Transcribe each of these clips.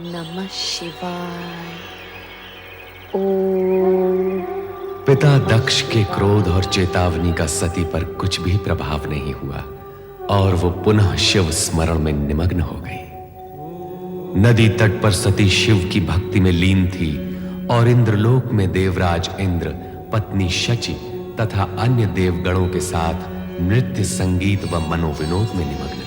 नमः शिवाय। ओम। पिता दक्ष के क्रोध और चेतावनी का सती पर कुछ भी प्रभाव नहीं हुआ और वो पुनः शिव स्मरण में निमग्न हो गई। नदी तट पर सती शिव की भक्ति में लीन थी और इंद्रलोक में देवराज इंद्र, पत्नी शची तथा अन्य देवगणों के साथ नृत्य, संगीत व मनोविनोद में निमग्न थे।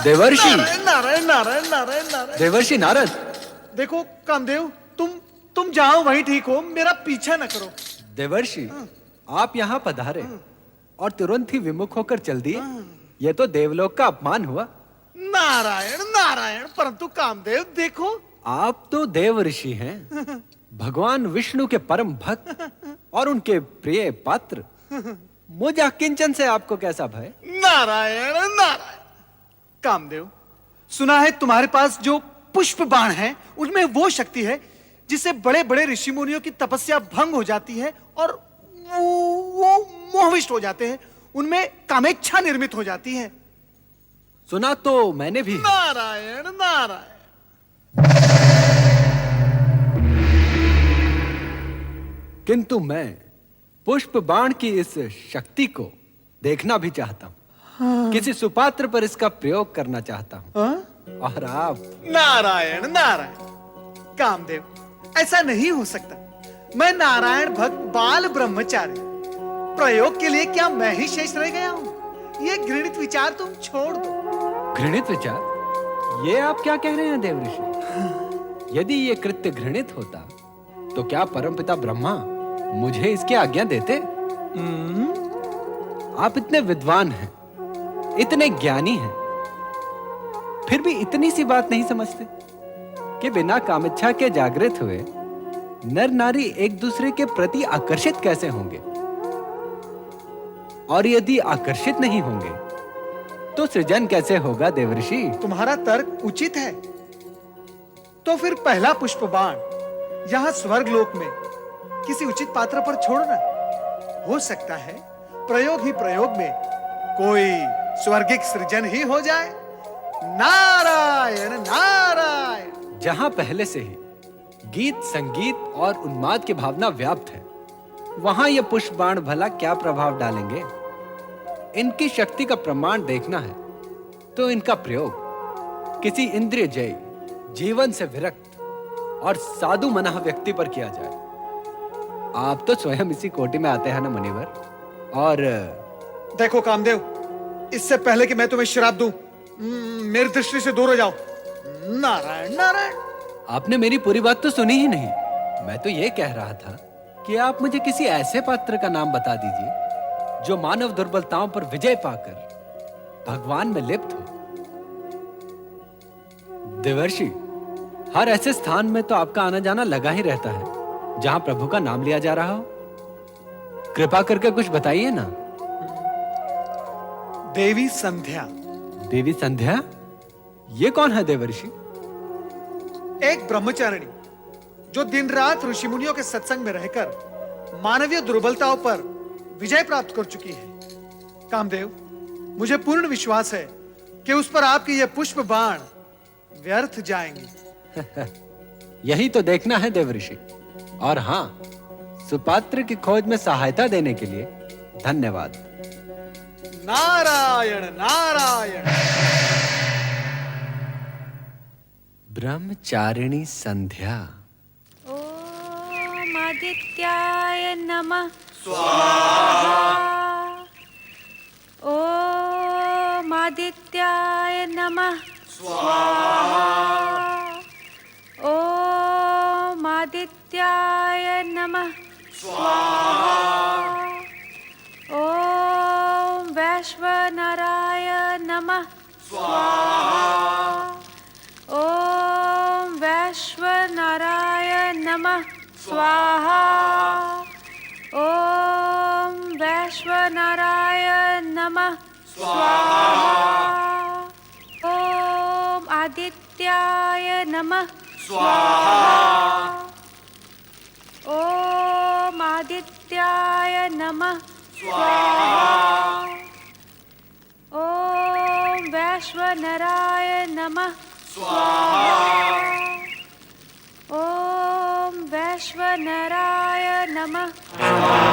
देवर्षि नारायण नारायण नारायण नारायण नारायण। देवर्षि नारद। देखो कामदेव, तुम जाओ वहीं ठीक हो, मेरा पीछा न करो। देवर्षि आप यहाँ पधारे और तुरंत ही विमुख होकर चल दिए, यह तो देवलोक का अपमान हुआ। नारायण नारायण, परंतु कामदेव देखो, आप तो देव ऋषि हैं, भगवान विष्णु के परम भक्त और उनके प्रिय पात्र। मुझ अकिंचन से आपको कैसा भय? नारायण नारायण। कामदेव, सुना है तुम्हारे पास जो पुष्प बाण है उनमें वो शक्ति है जिससे बड़े बड़े ऋषि मुनियों की तपस्या भंग हो जाती है और वो मोहविष्ट हो जाते हैं, उनमें कामेच्छा निर्मित हो जाती है। सुना तो मैंने भी है। नारायण नारायण। किंतु मैं पुष्प बाण की इस शक्ति को देखना भी चाहता हूं। किसी सुपात्र पर इसका प्रयोग करना चाहता हूं। हाँ? और आप? नारायण नारायण। कामदेव, ऐसा नहीं हो सकता। मैं नारायण भक्त बाल ब्रह्मचारी, प्रयोग के लिए क्या मैं ही शेष रह गया हूं? ये घृणित विचार तुम छोड़ दो। घृणित विचार? ये आप क्या कह रहे हैं देवऋषि? यदि ये कृत्य घृणित होता तो क्या परमपिता ब्रह्मा मुझे इसकी आज्ञा देते? आप इतने विद्वान हैं, इतने ज्ञानी हैं, फिर भी इतनी सी बात नहीं समझते कि बिना कामेच्छा के जागृत हुए नर नारी एक दूसरे के प्रति आकर्षित कैसे होंगे? और यदि आकर्षित नहीं होंगे तो सृजन कैसे होगा देवऋषि? तुम्हारा तर्क उचित है। तो फिर पहला पुष्प बाण यहां स्वर्ग लोक में किसी उचित पात्र पर छोड़ना। हो सकता है प्रयोग ही प्रयोग में कोई स्वर्गिक सृजन ही हो जाए। नारायण नारायण। जहां पहले से ही गीत संगीत और उन्माद की भावना व्याप्त है, वहां ये पुष्प बाण भला क्या प्रभाव डालेंगे? इनकी शक्ति का प्रमाण देखना है तो इनका प्रयोग किसी इंद्रिय जय, जीवन से विरक्त और साधु मना व्यक्ति पर किया जाए। आप तो स्वयं इसी कोटि में आते हैं ना मुनिवर। और देखो कामदेव, इससे पहले कि मैं तुम्हें श्राप दूं, मेरी दृष्टि से दूर हो जाओ। नारायण नारायण। आपने मेरी पूरी बात तो सुनी ही नहीं। मैं तो ये कह रहा था कि आप मुझे किसी ऐसे पात्र का नाम बता दीजिए जो मानव दुर्बलताओं पर विजय पाकर भगवान में लिप्त हो। देवर्षि, हर ऐसे स्थान में तो आपका आना जाना लगा ही रहता है जहां प्रभु का नाम लिया जा रहा हो। कृपा करके कुछ बताइए ना। देवी संध्या। देवी संध्या? ये कौन है देवर्षि? एक ब्रह्मचारिणी जो दिन रात ऋषि मुनियों के सत्संग में रहकर मानवीय दुर्बलताओं पर विजय प्राप्त कर चुकी है। कामदेव, मुझे पूर्ण विश्वास है कि उस पर आपके ये पुष्प बाण व्यर्थ जाएंगे। यही तो देखना है देवर्षि। और हां, सुपात्र की खोज में सहायता देने के लिए धन्यवाद। नारायण नारायण। ब्रह्मचारिणी संध्या। ओम आदित्याय नमः ओम आदित्याय नमः ओम आदित्याय नमः ओम वैश्वनराय नमः ओम वैश्वनराय नमः स्वाहा ओम वैश्वनराय नमः स्वाहा ओम आदित्याय नमः स्वाहा ओम आदित्याय नमः स्वाहा ओम वैश्वनराय नमः स्वाहा ओम वैश्वनराय नमः स्वाहा।